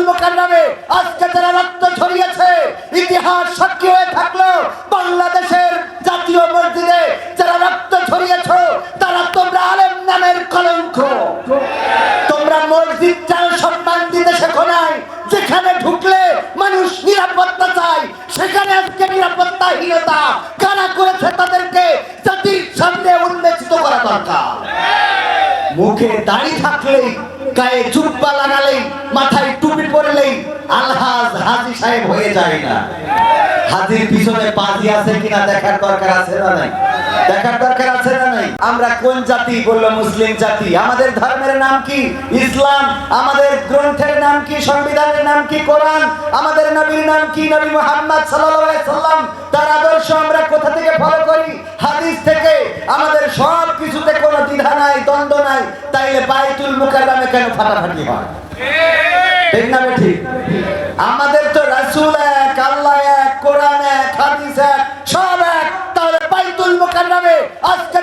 মুকাররমে আজকে যারা রক্ত ঝরিয়েছে, ইতিহাস সাক্ষী হয়ে থাকলো বাংলাদেশের জাতীয় মসজিদে যারা রক্ত ঝরিয়েছ তারা তোমরা আলেম নামের কলঙ্ক। তোমরা মসজিদ চাল সম্মান দিতে শেখো নাই। যেখানে ঢুকলে মানুষ নিরাপত্তা চায়, সেখানে আজকে নিরাপত্তাহীনতা কারা করেছে তাদেরকে জাতির সামনে উন্মোচিত করা দরকার। মুখে দাড়ি থাকলেই, গায়ে জুব্বা লাগালেই, মাথায় টুপি পরলেই আলহাজ হাজী সাহেব হয়ে যায় না। হাজির পিছনে পাজি আছে কিনা দেখার দরকার আছে না নাই? দেখার দরকার আছে না নাই? আমরা কোন জাতি? বললো মুসলিম জাতি। আমাদের ধর্মের নাম কি? ইসলাম। আমাদের গ্রন্থের নাম কি? সংবিধানের নাম কি? কোরআন। আমাদের নবীর নাম কি? নবী মুহাম্মদ সাল্লাল্লাহু আলাইহি সাল্লাম। তার আদর্শ আমরা কোথা থেকে ফলো করি? হাদিস থেকে। আমাদের সব কিছুতে কোনো দ্বিধা নাই, দ্বন্দ্ব নাই। তাইলে বাইতুল মুকাররমে কেন ফাটাফাটি হয়? ঠিক না ঠিক? আমাদের তো রাসূল এক, আল্লাহ এক, কোরআন এক, হাদিস এক, সব এক। তাহলে বাইতুল মুকাররমে আজকে